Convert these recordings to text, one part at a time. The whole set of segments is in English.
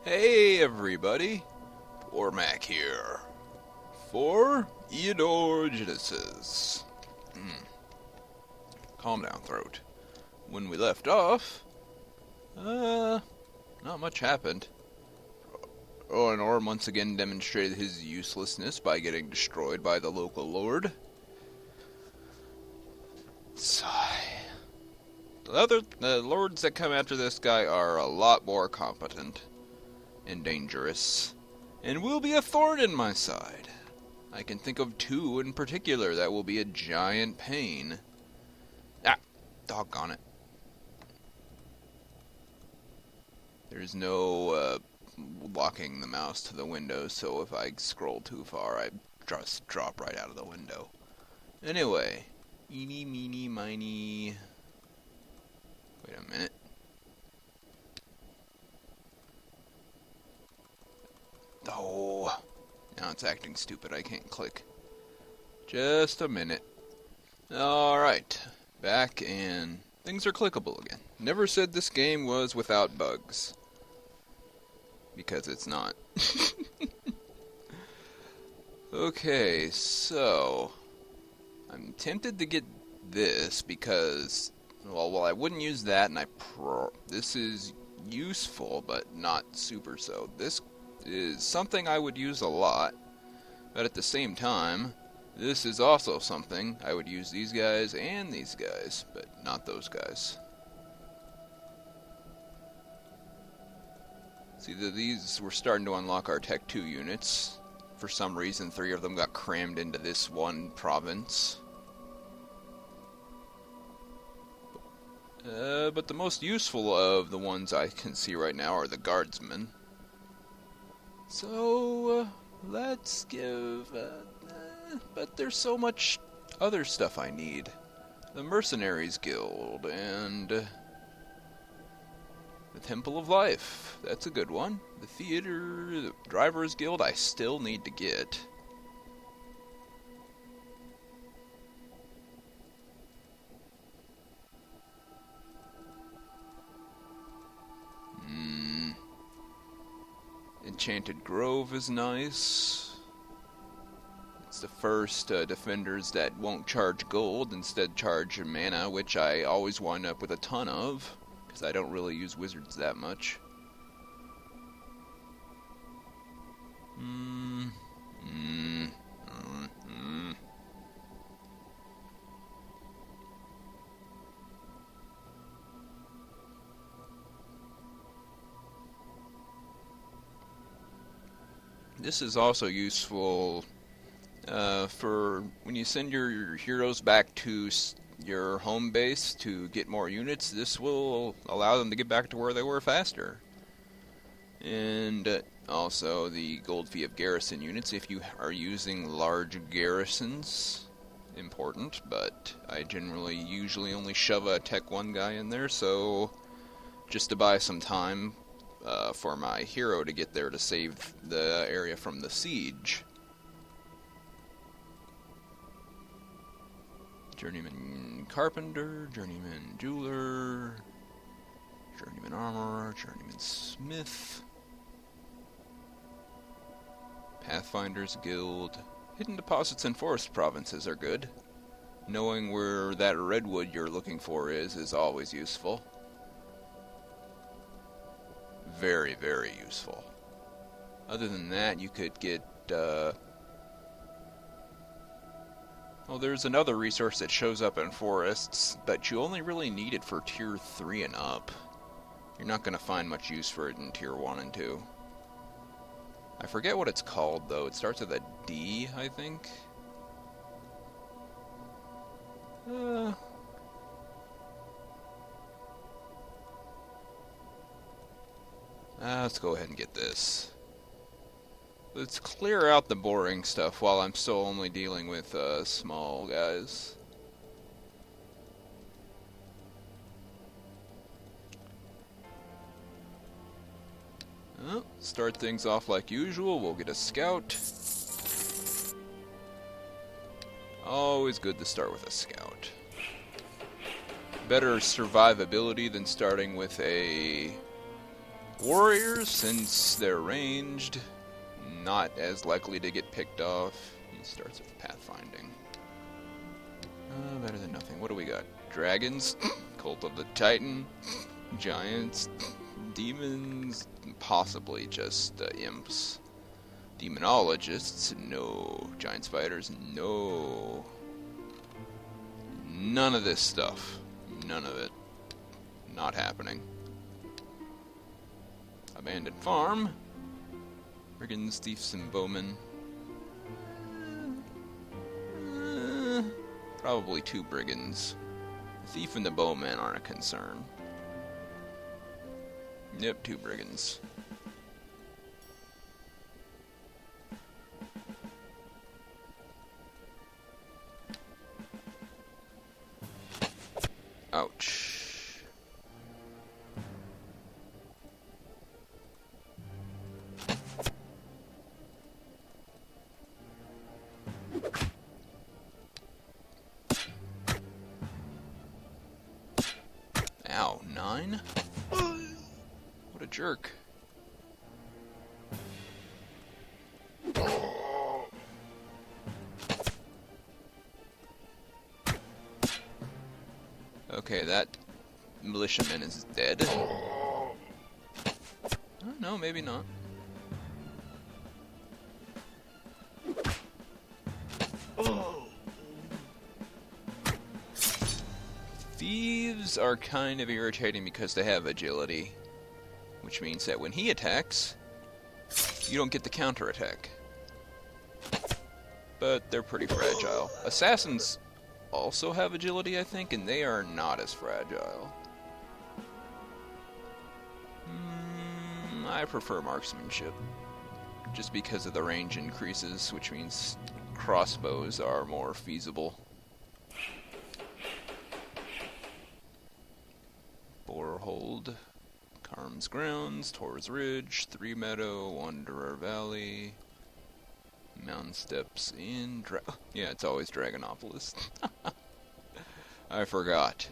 Hey everybody, Bormac here for Eador Genesis. Calm down, throat. When we left off, not much happened. Oinor once again demonstrated his uselessness by getting destroyed by the local lord. Sigh. The lords that come after this guy are a lot more competent and dangerous, and will be a thorn in my side. I can think of two in particular that will be a giant pain. Doggone it. There's no locking the mouse to the window, so if I scroll too far, I just drop right out of the window. Anyway, eeny, meeny, miny. Wait a minute. Oh, now it's acting stupid. I can't click. Just a minute. Alright, back and things are clickable again. Never said this game was without bugs. Because it's not. Okay, so I'm tempted to get this because, well, I wouldn't use that, and this is useful, but not super so. This is something I would use a lot, but at the same time, this is also something I would use these guys and these guys, but not those guys. See, these were starting to unlock our Tech 2 units. For some reason, 3 of them got crammed into this one province. But the most useful of the ones I can see right now are the guardsmen. So, let's give... but there's so much other stuff I need. The Mercenaries Guild, and... the Temple of Life. That's a good one. The Theater... the Drivers Guild I still need to get. Enchanted Grove is nice. It's the first defenders that won't charge gold, instead charge mana, which I always wind up with a ton of, because I don't really use wizards that much. This is also useful for when you send your heroes back to your home base to get more units. This will allow them to get back to where they were faster. And also the gold fee of garrison units if you are using large garrisons. Important, but I usually only shove a Tech 1 guy in there, so just to buy some time for my hero to get there to save the area from the siege. Journeyman Carpenter, Journeyman Jeweler, Journeyman Armorer, Journeyman Smith, Pathfinder's Guild. Hidden deposits in forest provinces are good. Knowing where that redwood you're looking for is always useful. Very, very useful. Other than that, you could get, well, there's another resource that shows up in forests, but you only really need it for tier 3 and up. You're not going to find much use for it in tier 1 and 2. I forget what it's called, though. It starts with a D, I think. Let's go ahead and get this. Let's clear out the boring stuff while I'm still only dealing with small guys. Well, start things off like usual. We'll get a scout. Always good to start with a scout. Better survivability than starting with a Warriors, since they're ranged, not as likely to get picked off. He starts with pathfinding. Better than nothing. What do we got? Dragons, Cult of the Titan, giants, demons, possibly just imps. Demonologists, no. Giant spiders, no. None of this stuff. None of it. Not happening. Abandoned farm. Brigands, thieves, and bowmen. Probably 2 brigands. The thief and the bowman aren't a concern. Yep, 2 brigands. Ouch. Ow, 9? What a jerk. Okay, that militiaman is dead. Oh, no, maybe not. Thieves are kind of irritating because they have agility, which means that when he attacks, you don't get the counterattack. But they're pretty fragile. Assassins also have agility, I think, and they are not as fragile. I prefer marksmanship, just because of the range increases, which means crossbows are more feasible. Borehold, Carm's Grounds, Tor's Ridge, Three Meadow, Wanderer Valley, Mountain Steps in yeah, it's always Dragonopolis. I forgot.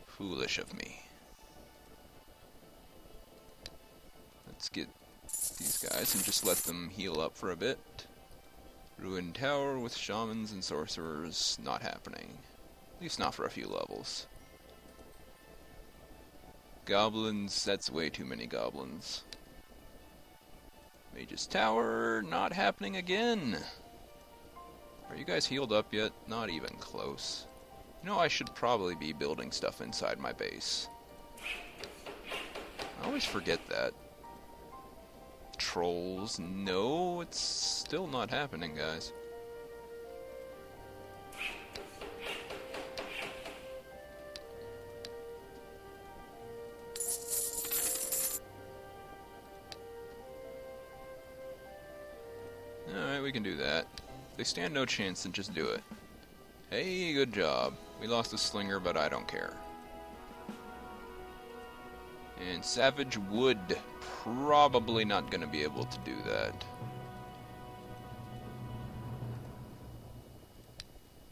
Foolish of me. Let's get these guys and just let them heal up for a bit. Ruined Tower with shamans and sorcerers, not happening. At least not for a few levels. Goblins, that's way too many goblins. Mage's Tower, not happening again. Are you guys healed up yet? Not even close. You know, I should probably be building stuff inside my base. I always forget that. Trolls, no, it's still not happening, guys. Alright, we can do that. If they stand no chance, then just do it. Hey, good job. We lost a slinger, but I don't care. And Savage Wood, probably not going to be able to do that.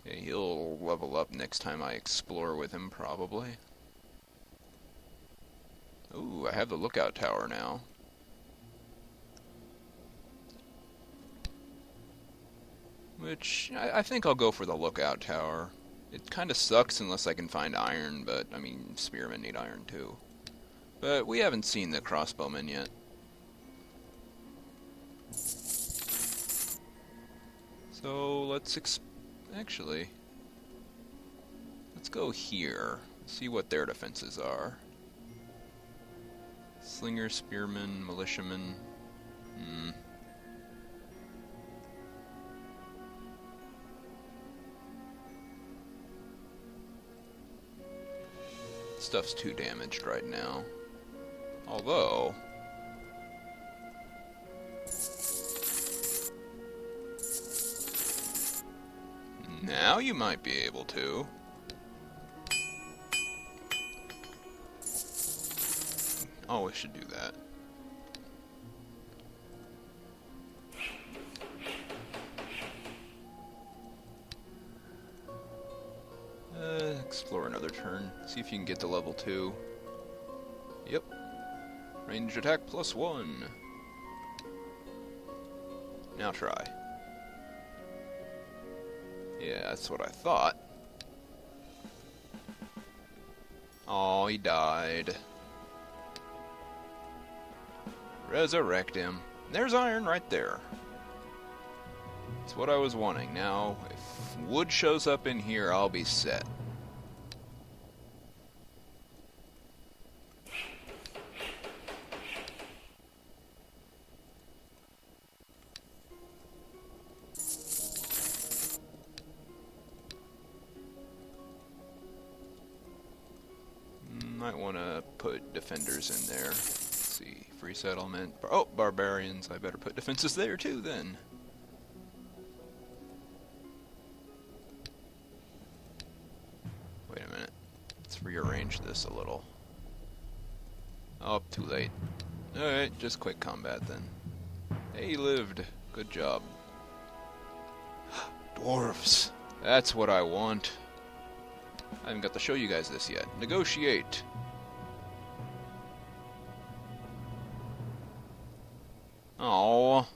Okay, he'll level up next time I explore with him, probably. Ooh, I have the lookout tower now. Which, I think I'll go for the lookout tower. It kind of sucks unless I can find iron, but, I mean, spearmen need iron too. But we haven't seen the crossbowmen yet. So, let's actually, let's go here. See what their defenses are. Slinger, spearmen, militiamen. Stuff's too damaged right now. Although, now you might be able to. Oh, we should do that. Explore another turn. See if you can get to level 2. Yep. Ranged attack +1. Now try. Yeah, that's what I thought. Oh, he died. Resurrect him. There's iron right there. That's what I was wanting. Now, if wood shows up in here, I'll be set. Might want to put defenders in there. Let's see, free settlement. Oh, barbarians. I better put defenses there too then. Wait a minute. Let's rearrange this a little. Oh, too late. Alright, just quick combat then. Hey, he lived. Good job. Dwarves. That's what I want. I haven't got to show you guys this yet. Negotiate. Oh.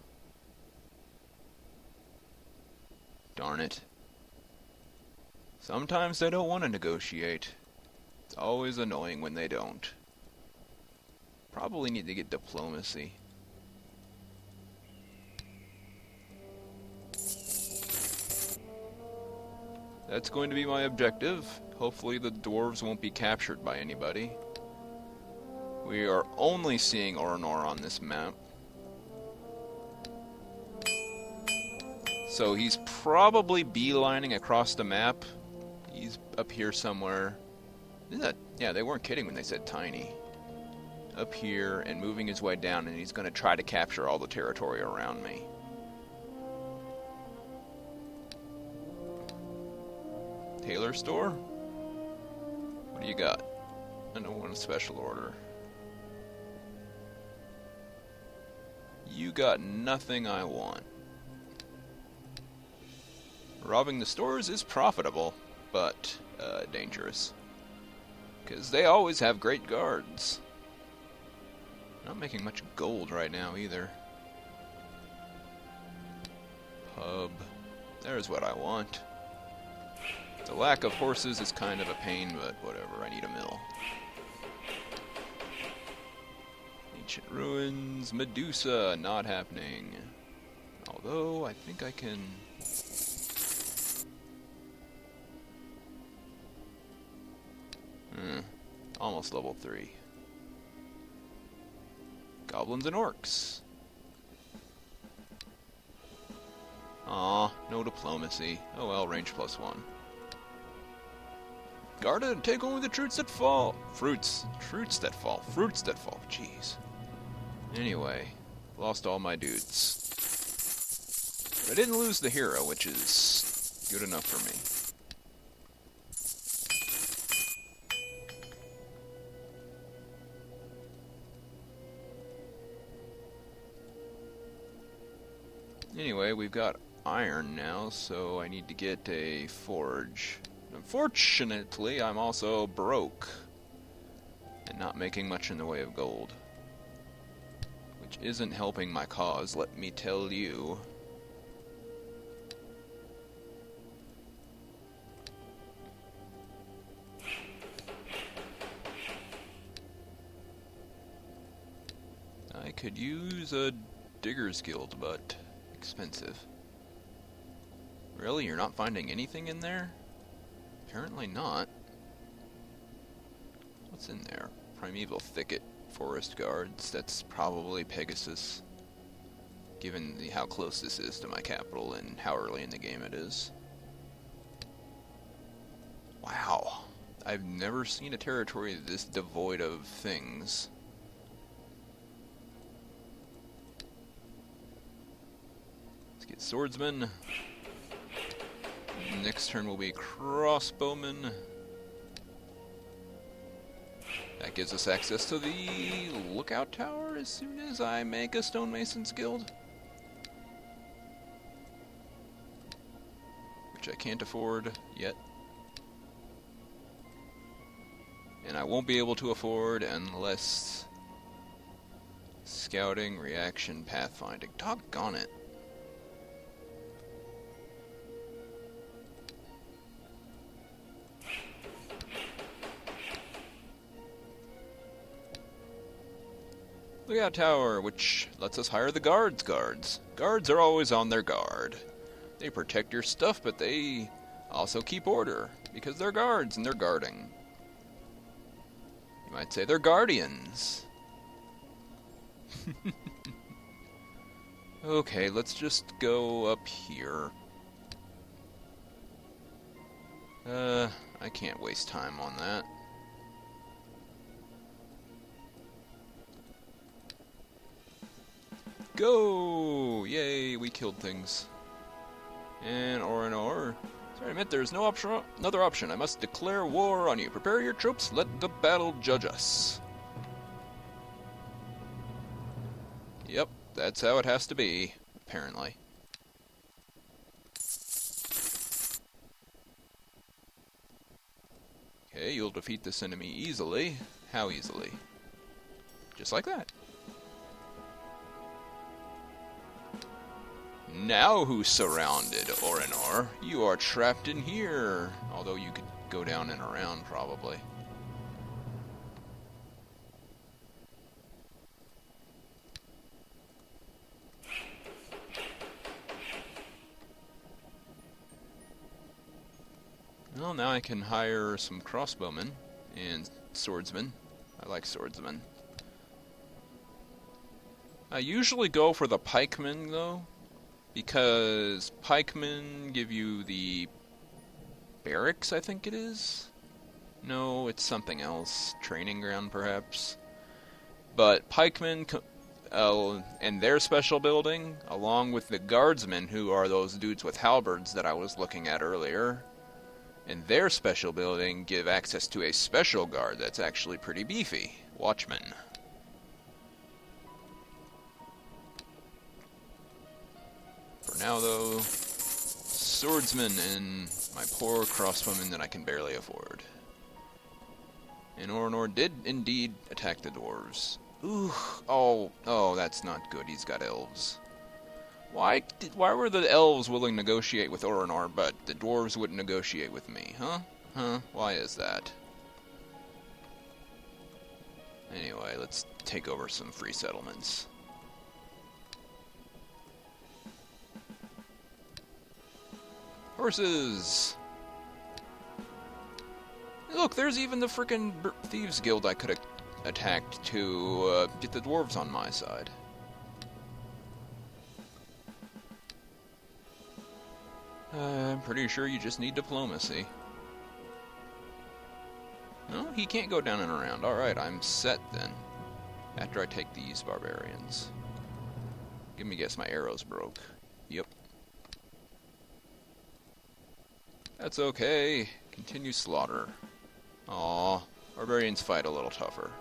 Darn it. Sometimes they don't want to negotiate. It's always annoying when they don't. Probably need to get diplomacy. That's going to be my objective. Hopefully the dwarves won't be captured by anybody. We are only seeing Oinor on this map. So he's probably beelining across the map. He's up here somewhere. Isn't that, yeah, they weren't kidding when they said tiny. Up here and moving his way down, and he's going to try to capture all the territory around me. Tailor store? What do you got? I don't want a special order. You got nothing I want. Robbing the stores is profitable, but dangerous. Because they always have great guards. Not making much gold right now either. Pub. There's what I want. The lack of horses is kind of a pain, but whatever, I need a mill. Ancient ruins, Medusa, not happening. Although, I think I can... almost level 3. Goblins and orcs. Aw, no diplomacy. Oh well, range +1. Guard it and take only the fruits that fall. Fruits that fall. Jeez. Anyway, lost all my dudes. But I didn't lose the hero, which is good enough for me. Anyway, we've got iron now, so I need to get a forge. Unfortunately, I'm also broke and not making much in the way of gold, which isn't helping my cause, let me tell you. I could use a digger's guild, but expensive. Really? You're not finding anything in there? Apparently not. What's in there? Primeval Thicket, Forest Guards. That's probably Pegasus, given how close this is to my capital and how early in the game it is. Wow. I've never seen a territory this devoid of things. Let's get swordsmen. Next turn will be crossbowmen. That gives us access to the lookout tower as soon as I make a stonemason's guild, which I can't afford yet, and I won't be able to afford unless Scouting, reaction, pathfinding. Doggone it. Lookout tower, which lets us hire the guards. Guards are always on their guard. They protect your stuff, but they also keep order, because they're guards and they're guarding. You might say they're guardians. Okay, let's just go up here. I can't waste time on that. Go! Yay, we killed things. And Oinor. Sorry, I admit there's no another option. I must declare war on you. Prepare your troops. Let the battle judge us. Yep, that's how it has to be, apparently. Okay, you'll defeat this enemy easily. How easily? Just like that. Now who's surrounded, Oinor? You are trapped in here. Although you could go down and around, probably. Well, now I can hire some crossbowmen and swordsmen. I like swordsmen. I usually go for the pikemen, though, because pikemen give you the barracks, I think it is? No, it's something else. Training ground, perhaps. But pikemen and their special building, along with the guardsmen, who are those dudes with halberds that I was looking at earlier, and their special building give access to a special guard that's actually pretty beefy. Watchmen. For now, though, swordsmen and my poor crossbowmen that I can barely afford. And Oinor did indeed attack the dwarves. Ooh, oh, that's not good. He's got elves. Why were the elves willing to negotiate with Oinor, but the dwarves wouldn't negotiate with me, huh? Why is that? Anyway, let's take over some free settlements. Horses! Look, there's even the frickin' Thieves Guild I could have attacked to get the dwarves on my side. I'm pretty sure you just need diplomacy. No, he can't go down and around. Alright, I'm set then. After I take these barbarians. Give me a guess, my arrows broke. Yep. That's okay. Continue slaughter. Aw, barbarians fight a little tougher.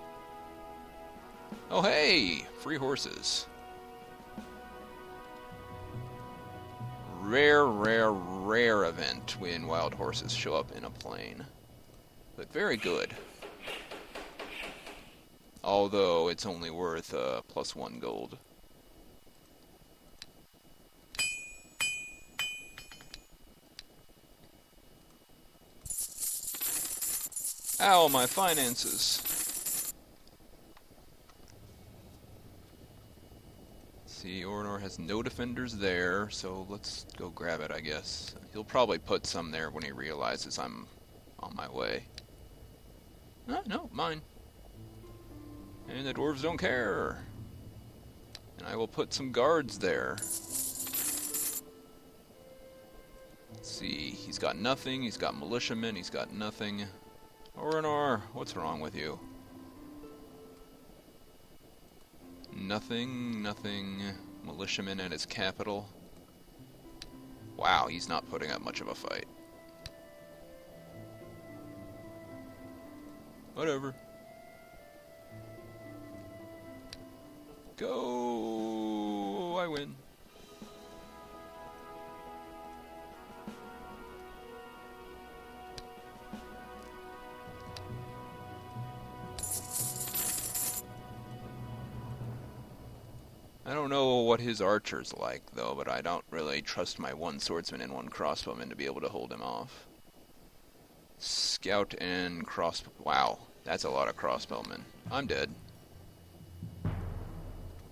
Oh hey! Free horses. Rare event when wild horses show up in a plain. But very good. Although it's only worth +1 gold. Ow, my finances. See, Oinor has no defenders there, so let's go grab it, I guess. He'll probably put some there when he realizes I'm on my way. No, mine. And the dwarves don't care. And I will put some guards there. Let's see, he's got nothing, he's got militiamen, he's got nothing. Oinor, what's wrong with you? Nothing. Militiamen at his capital. Wow, he's not putting up much of a fight. Whatever. Go! I win. don't know what his archer's like, though, but I don't really trust my one swordsman and one crossbowman to be able to hold him off. Scout and crossbow. Wow, that's a lot of crossbowmen. I'm dead.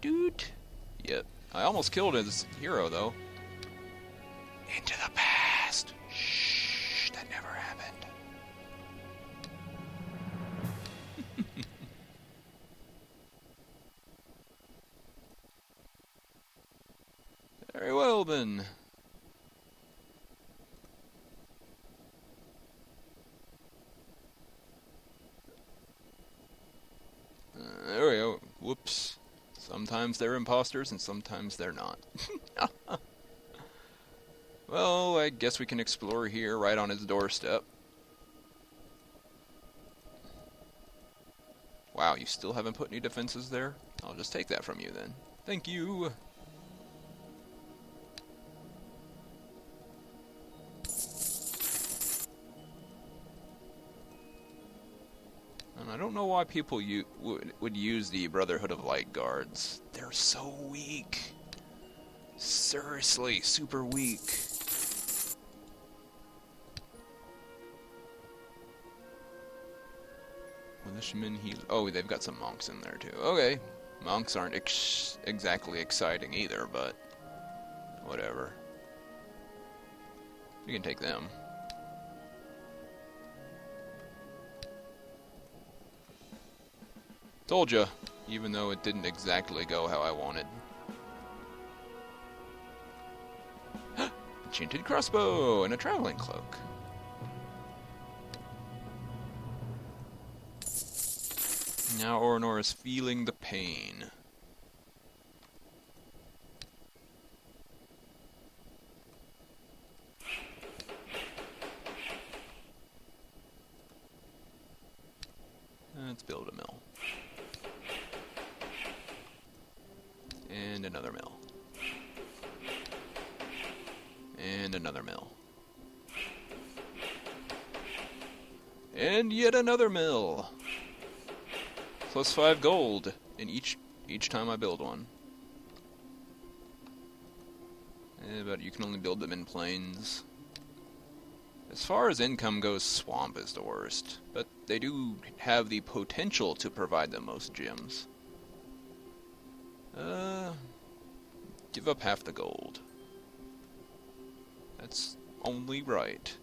Dude. Yep. I almost killed his hero, though. Into the past. Shh, that never happened. Very well, then. There we go. Whoops. Sometimes they're imposters and sometimes they're not. Well, I guess we can explore here right on his doorstep. Wow, you still haven't put any defenses there? I'll just take that from you then. Thank you. And I don't know why people would use the Brotherhood of Light Guards. They're so weak. Seriously, super weak. Militiamen heal. Oh, they've got some monks in there too. Okay, monks aren't exactly exciting either, but whatever. You can take them. Told ya, even though it didn't exactly go how I wanted. Enchanted crossbow and a traveling cloak. Now Oinor is feeling the pain. Let's build a mill. And another mill. And another mill. And yet another mill. Plus 5 gold in each time I build one. But you can only build them in plains. As far as income goes, swamp is the worst. But they do have the potential to provide the most gems. Give up half the gold. That's only right.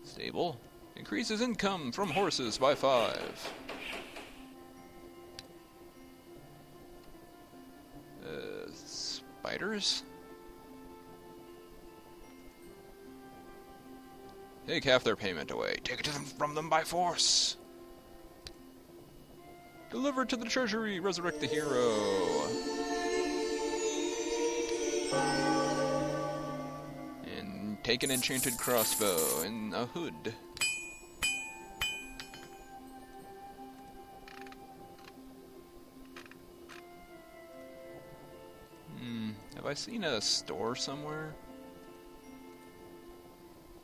Stable. Increases income from horses by 5. Spiders? Take half their payment away. Take it from them by force. Deliver to the treasury. Resurrect the hero. And take an enchanted crossbow and a hood. Have I seen a store somewhere?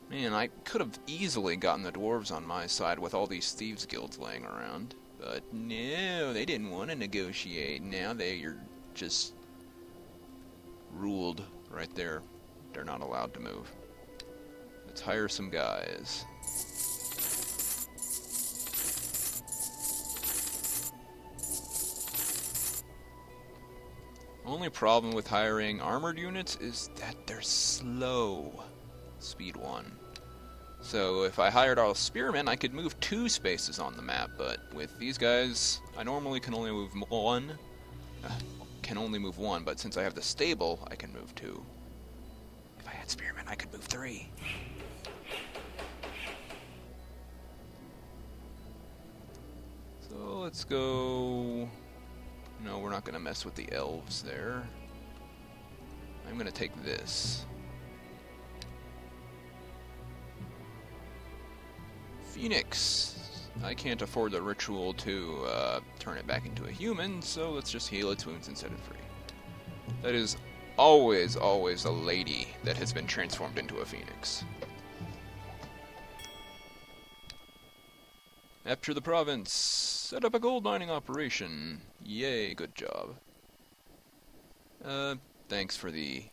Man, I could have easily gotten the dwarves on my side with all these thieves guilds laying around. But no, they didn't want to negotiate. Now they're just ruled right there. They're not allowed to move. Let's hire some guys. Only problem with hiring armored units is that they're slow. Speed 1. So if I hired all spearmen, I could move 2 spaces on the map, but with these guys, I normally can only move 1. But since I have the stable, I can move 2. If I had spearmen, I could move 3. So let's go... No, we're not going to mess with the elves there. I'm going to take this. Phoenix. I can't afford the ritual to turn it back into a human, so let's just heal its wounds and set it free. That is always, always a lady that has been transformed into a phoenix. Capture the province. Set up a gold mining operation. Yay, good job. Thanks for the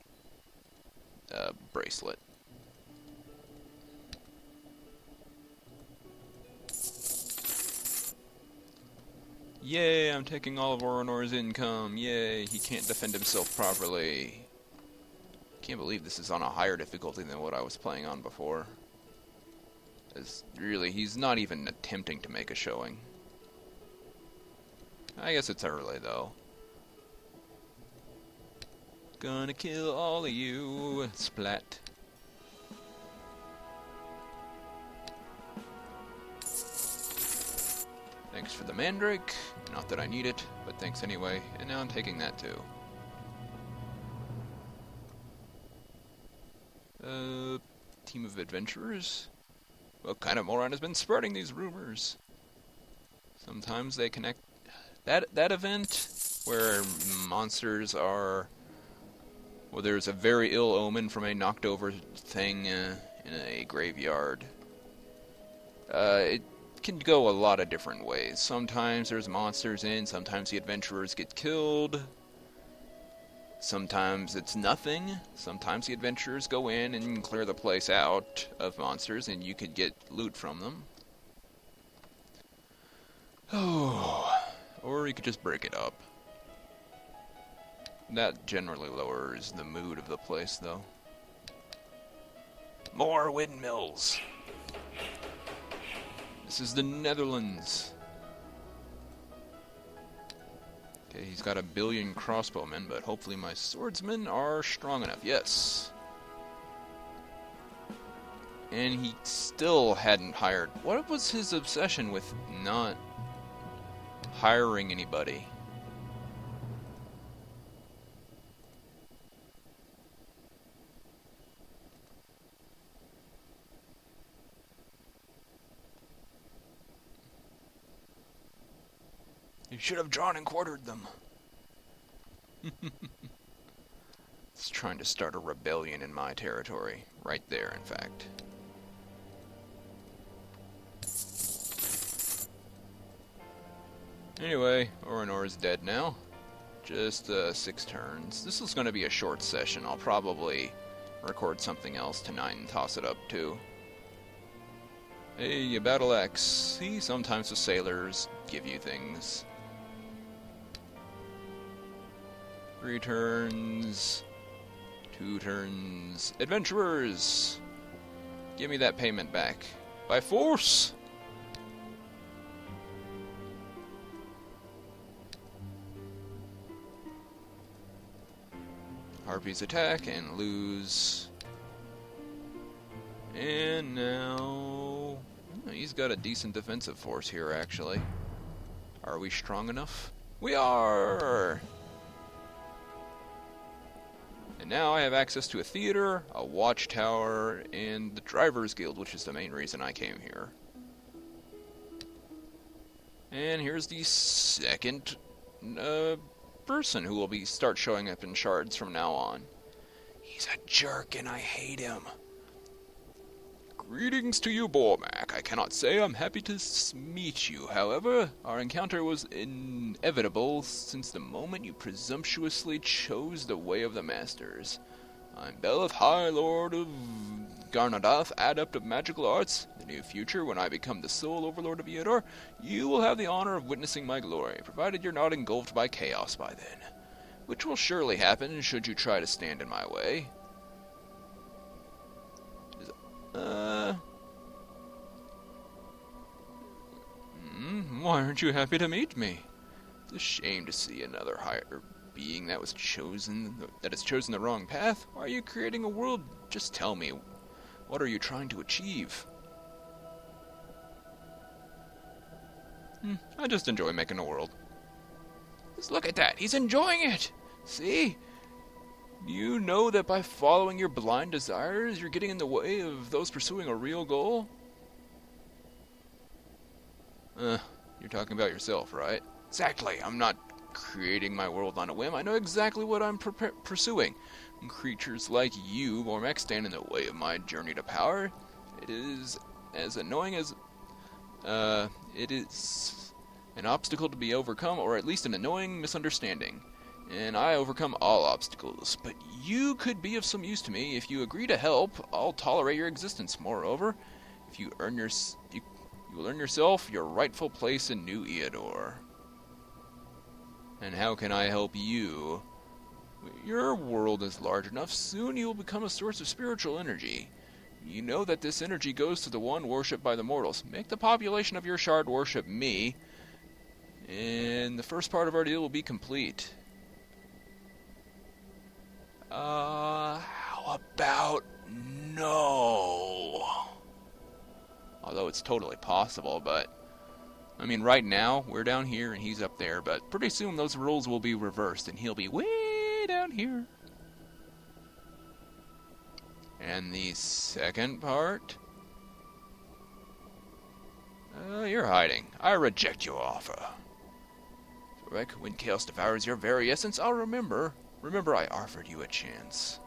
bracelet. Yay, I'm taking all of Oinor's income. Yay, he can't defend himself properly. Can't believe this is on a higher difficulty than what I was playing on before. As really, he's not even attempting to make a showing. I guess it's early, though. Gonna kill all of you. Splat. Thanks for the mandrake. Not that I need it, but thanks anyway. And now I'm taking that too. Team of adventurers? What kind of moron has been spreading these rumors? Sometimes they connect... That event where monsters are... Well, there's a very ill omen from a knocked over thing in a graveyard. It can go a lot of different ways. Sometimes there's monsters in, sometimes the adventurers get killed. Sometimes it's nothing. Sometimes the adventurers go in and clear the place out of monsters and you could get loot from them. Oh, or you could just break it up. That generally lowers the mood of the place, though. More windmills! This is the Netherlands. Okay, he's got 1 billion crossbowmen, but hopefully my swordsmen are strong enough. Yes. And he still hadn't hired... What was his obsession with not hiring anybody? You should have drawn and quartered them. It's trying to start a rebellion in my territory. Right there, in fact. Anyway, Oinor is dead now. Just 6 turns. This is going to be a short session. I'll probably record something else tonight and toss it up too. Hey, you battle axe. See, sometimes the sailors give you things. 3 turns. 2 turns. Adventurers! Give me that payment back. By force! Harpies attack and lose. And now... he's got a decent defensive force here, actually. Are we strong enough? We are! And now I have access to a theater, a watchtower, and the Driver's Guild, which is the main reason I came here. And here's the second person who will start showing up in shards from now on. He's a jerk and I hate him. Greetings to you, Bormac. I cannot say I'm happy to meet you. However, our encounter was inevitable since the moment you presumptuously chose the way of the masters. I'm Beleth, High Lord of Garnadath, Adept of Magical Arts. In the near future, when I become the sole Overlord of Eador, you will have the honor of witnessing my glory, provided you're not engulfed by chaos by then. Which will surely happen should you try to stand in my way. Why aren't you happy to meet me? It's a shame to see another higher being that has chosen the wrong path. Why are you creating a world? Just tell me. What are you trying to achieve? I just enjoy making a world. Just look at that. He's enjoying it. See? You know that by following your blind desires, you're getting in the way of those pursuing a real goal? You're talking about yourself, right? Exactly. I'm not creating my world on a whim. I know exactly what I'm pursuing. When creatures like you, Bormac, stand in the way of my journey to power, it is as annoying as... it is an obstacle to be overcome, or at least an annoying misunderstanding. and I overcome all obstacles. But you could be of some use to me if you agree to help. I'll tolerate your existence. Moreover, if you earn you will earn yourself your rightful place in New Eador. And how can I help you? Your world is large enough. Soon you will become a source of spiritual energy. You know that this energy goes to the one worshipped by the mortals. Make the population of your shard worship me, and the first part of our deal will be complete. How about no? Although it's totally possible, but I mean, right now we're down here and he's up there, but pretty soon those rules will be reversed and he'll be way down here. And the second part? You're hiding. I reject your offer. Bormac, when chaos devours your very essence, I'll remember. Remember I offered you a chance.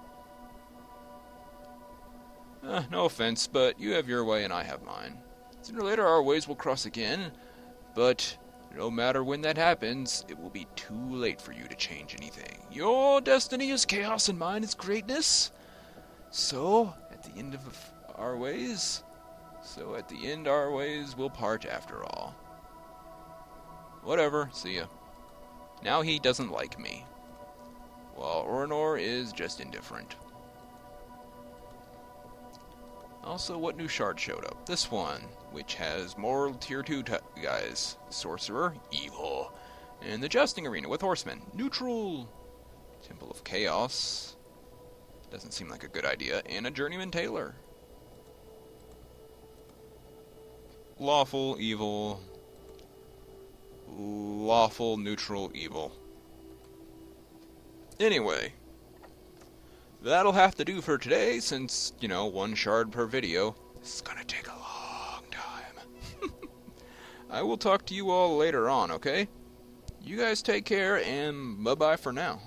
No offense, but you have your way and I have mine. Sooner or later our ways will cross again, but no matter when that happens, it will be too late for you to change anything. Your destiny is chaos and mine is greatness. So, at the end of our ways, our ways will part after all. Whatever, see ya. Now he doesn't like me, while Oinor is just indifferent. Also, what new shard showed up? This one, which has more tier 2 guys. Sorcerer, evil. And the jousting arena with horsemen, neutral. Temple of Chaos, doesn't seem like a good idea. And a journeyman tailor. Lawful, evil. Lawful, neutral, evil. Anyway, that'll have to do for today, since, you know, one shard per video. This is gonna take a long time. I will talk to you all later on, okay? You guys take care, and bye-bye for now.